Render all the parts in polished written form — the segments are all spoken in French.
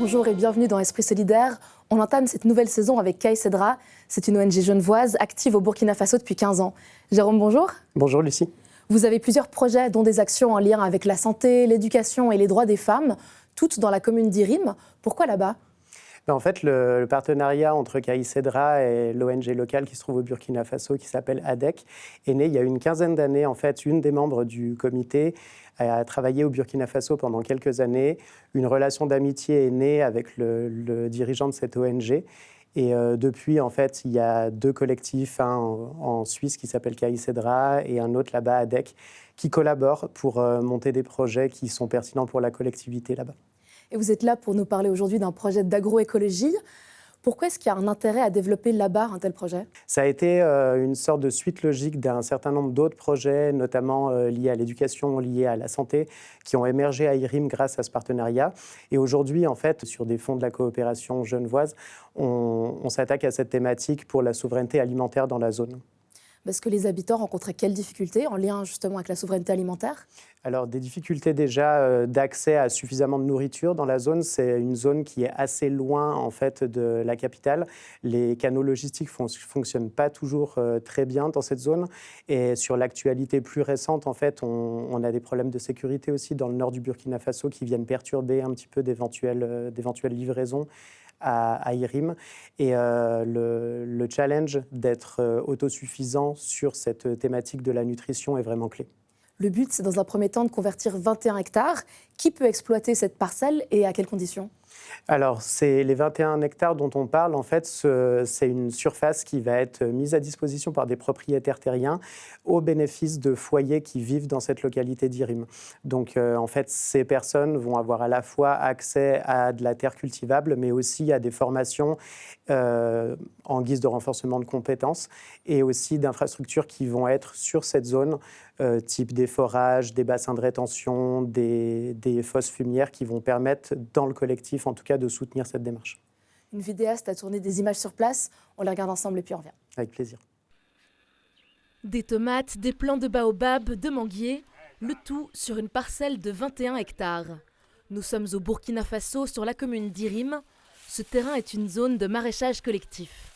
bonjour et bienvenue dans Esprit Solidaire. On entame cette nouvelle saison avec Kay Cedra. C'est une ONG genevoise active au Burkina Faso depuis 15 ans. Jérôme, bonjour. Bonjour Lucie. Vous avez plusieurs projets, dont des actions en lien avec la santé, l'éducation et les droits des femmes, toutes dans la commune d'Irim. Pourquoi là-bas ? En fait, le partenariat entre Kay Cedra et l'ONG locale qui se trouve au Burkina Faso, qui s'appelle ADEC, est né il y a une quinzaine d'années. En fait, une des membres du comité a travaillé au Burkina Faso pendant quelques années. Une relation d'amitié est née avec le dirigeant de cette ONG. Et depuis, en fait, il y a deux collectifs, un en Suisse qui s'appelle Kay Cedra et un autre là-bas, ADEC, qui collaborent pour monter des projets qui sont pertinents pour la collectivité là-bas. Et vous êtes là pour nous parler aujourd'hui d'un projet d'agroécologie. Pourquoi est-ce qu'il y a un intérêt à développer là-bas un tel projet ? Ça a été une sorte de suite logique d'un certain nombre d'autres projets, notamment liés à l'éducation, liés à la santé, qui ont émergé à Irim grâce à ce partenariat. Et aujourd'hui, en fait, sur des fonds de la coopération genevoise, on s'attaque à cette thématique pour la souveraineté alimentaire dans la zone. Parce que les habitants rencontraient quelles difficultés en lien justement avec la souveraineté alimentaire ? Alors, des difficultés déjà d'accès à suffisamment de nourriture dans la zone. C'est une zone qui est assez loin en fait de la capitale. Les canaux logistiques fonctionnent pas toujours très bien dans cette zone. Et sur l'actualité plus récente, en fait, on a des problèmes de sécurité aussi dans le nord du Burkina Faso qui viennent perturber un petit peu d'éventuelles livraisons à Irim. Et le challenge d'être autosuffisant sur cette thématique de la nutrition est vraiment clé. Le but, c'est dans un premier temps de convertir 21 hectares. Qui peut exploiter cette parcelle et à quelles conditions ? Alors, c'est les 21 hectares dont on parle, en fait, c'est une surface qui va être mise à disposition par des propriétaires terriens au bénéfice de foyers qui vivent dans cette localité d'Irim. Donc, en fait, ces personnes vont avoir à la fois accès à de la terre cultivable, mais aussi à des formations en guise de renforcement de compétences et aussi d'infrastructures qui vont être sur cette zone, type des forages, des bassins de rétention, des fosses fumières qui vont permettre, dans le collectif en tout cas, de soutenir cette démarche. Une vidéaste a tourné des images sur place. On les regarde ensemble et puis on revient. Avec plaisir. Des tomates, des plants de baobab, de manguiers, le tout sur une parcelle de 21 hectares. Nous sommes au Burkina Faso, sur la commune d'Irim. Ce terrain est une zone de maraîchage collectif.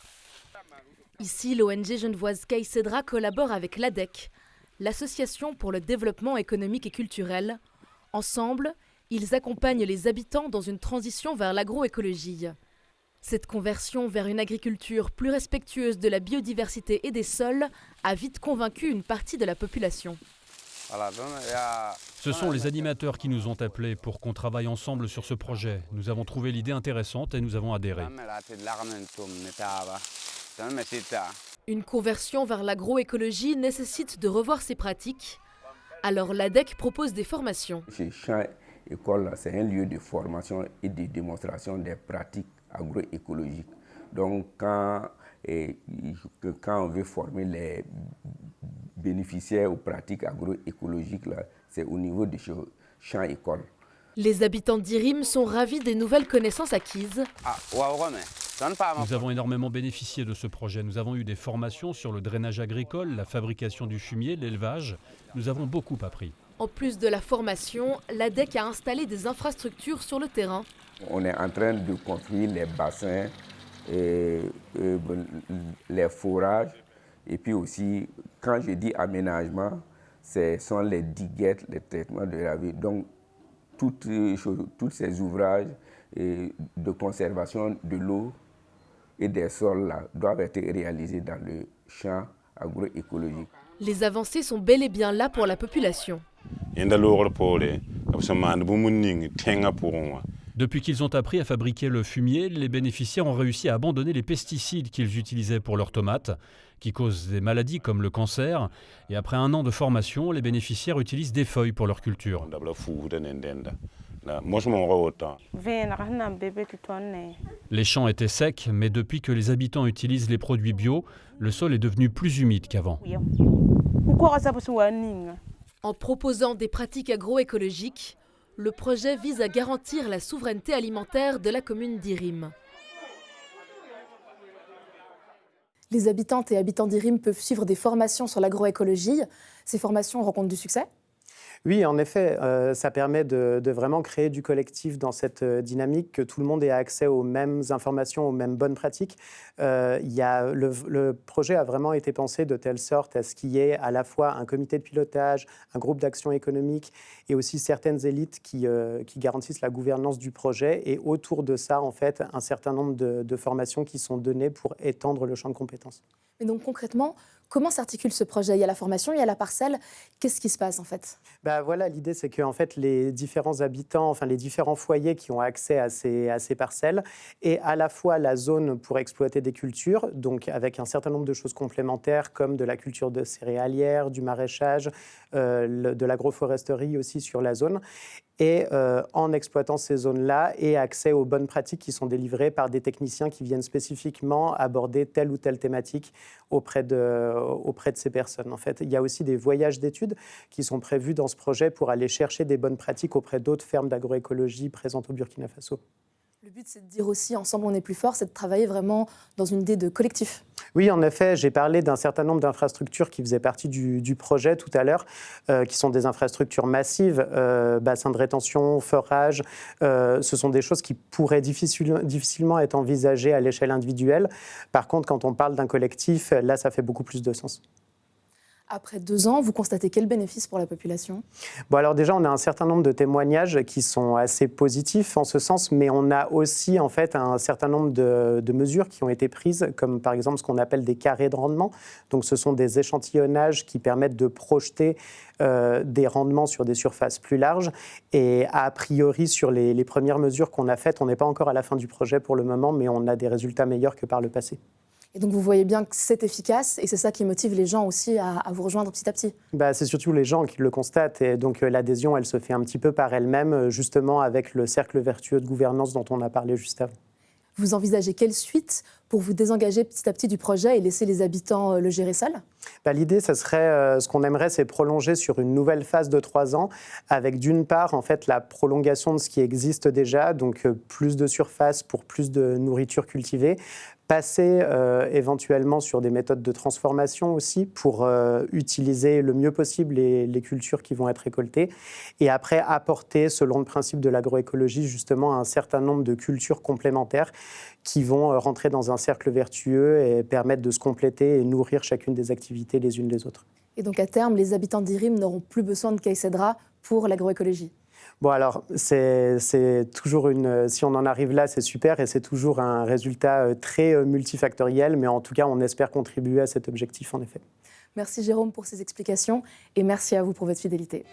Ici, l'ONG genevoise Kay Cedra collabore avec l'ADEC, l'Association pour le développement économique et culturel. Ensemble, ils accompagnent les habitants dans une transition vers l'agroécologie. Cette conversion vers une agriculture plus respectueuse de la biodiversité et des sols a vite convaincu une partie de la population. Ce sont les animateurs qui nous ont appelés pour qu'on travaille ensemble sur ce projet. Nous avons trouvé l'idée intéressante et nous avons adhéré. Une conversion vers l'agroécologie nécessite de revoir ses pratiques. Alors l'ADEC propose des formations. Chez Champ École, c'est un lieu de formation et de démonstration des pratiques agroécologiques. Donc quand on veut former les bénéficiaires aux pratiques agroécologiques, c'est au niveau de Champ École. Les habitants d'Irim sont ravis des nouvelles connaissances acquises. Nous avons énormément bénéficié de ce projet. Nous avons eu des formations sur le drainage agricole, la fabrication du fumier, l'élevage. Nous avons beaucoup appris. En plus de la formation, l'ADEC a installé des infrastructures sur le terrain. On est en train de construire les bassins, les forages. Et puis aussi, quand je dis aménagement, ce sont les diguettes, les traitements de la vie. Donc, tous ces ouvrages de conservation de l'eau et des sols là, doivent être réalisés dans le champ agroécologique. Les avancées sont bel et bien là pour la population. Depuis qu'ils ont appris à fabriquer le fumier, les bénéficiaires ont réussi à abandonner les pesticides qu'ils utilisaient pour leurs tomates, qui causent des maladies comme le cancer. Et après un an de formation, les bénéficiaires utilisent des feuilles pour leur culture. Les champs étaient secs, mais depuis que les habitants utilisent les produits bio, le sol est devenu plus humide qu'avant. En proposant des pratiques agroécologiques, le projet vise à garantir la souveraineté alimentaire de la commune d'Irim. Les habitantes et habitants d'Irim peuvent suivre des formations sur l'agroécologie. Ces formations rencontrent du succès ? Oui, en effet, ça permet de vraiment créer du collectif dans cette dynamique, que tout le monde ait accès aux mêmes informations, aux mêmes bonnes pratiques. Le projet a vraiment été pensé de telle sorte à ce qu'il y ait à la fois un comité de pilotage, un groupe d'action économique et aussi certaines élites qui garantissent la gouvernance du projet. Et autour de ça, en fait, un certain nombre de formations qui sont données pour étendre le champ de compétences. Et donc concrètement, comment s'articule ce projet? Il y a la formation, il y a la parcelle. Qu'est-ce qui se passe en fait? Voilà, l'idée, c'est que en fait, les différents habitants, enfin les différents foyers qui ont accès à ces parcelles, et à la fois la zone pour exploiter des cultures, donc avec un certain nombre de choses complémentaires comme de la culture de céréalière, du maraîchage, de l'agroforesterie aussi sur la zone, et en exploitant ces zones-là, et accès aux bonnes pratiques qui sont délivrées par des techniciens qui viennent spécifiquement aborder telle ou telle thématique auprès de ces personnes. En fait, il y a aussi des voyages d'études qui sont prévus dans ce projet pour aller chercher des bonnes pratiques auprès d'autres fermes d'agroécologie présentes au Burkina Faso. Le but, c'est de dire aussi, ensemble on est plus fort, c'est de travailler vraiment dans une idée de collectif. Oui, en effet, j'ai parlé d'un certain nombre d'infrastructures qui faisaient partie du projet tout à l'heure, qui sont des infrastructures massives, bassins de rétention, forages. Ce sont des choses qui pourraient difficilement être envisagées à l'échelle individuelle. Par contre, quand on parle d'un collectif, là, ça fait beaucoup plus de sens. Après 2 ans, vous constatez quel bénéfice pour la population? Alors déjà, on a un certain nombre de témoignages qui sont assez positifs en ce sens, mais on a aussi en fait un certain nombre de mesures qui ont été prises, comme par exemple ce qu'on appelle des carrés de rendement. Donc ce sont des échantillonnages qui permettent de projeter des rendements sur des surfaces plus larges. Et a priori, sur les premières mesures qu'on a faites, on n'est pas encore à la fin du projet pour le moment, mais on a des résultats meilleurs que par le passé. Et donc vous voyez bien que c'est efficace et c'est ça qui motive les gens aussi à vous rejoindre petit à petit. C'est surtout les gens qui le constatent et donc l'adhésion, elle se fait un petit peu par elle-même, justement avec le cercle vertueux de gouvernance dont on a parlé juste avant. Vous envisagez quelle suite pour vous désengager petit à petit du projet et laisser les habitants le gérer seuls? L'idée, ce qu'on aimerait, c'est prolonger sur une nouvelle phase de 3 ans, avec d'une part, en fait, la prolongation de ce qui existe déjà, donc plus de surface pour plus de nourriture cultivée, passer éventuellement sur des méthodes de transformation aussi pour utiliser le mieux possible les cultures qui vont être récoltées, et après apporter, selon le principe de l'agroécologie, justement un certain nombre de cultures complémentaires qui vont rentrer dans un cercle vertueux et permettre de se compléter et nourrir chacune des activités les unes les autres. Et donc à terme, les habitants d'Irim n'auront plus besoin de Caïcedra pour l'agroécologie? Alors, c'est toujours si on en arrive là, c'est super et c'est toujours un résultat très multifactoriel, mais en tout cas, on espère contribuer à cet objectif, en effet. Merci Jérôme pour ces explications et merci à vous pour votre fidélité.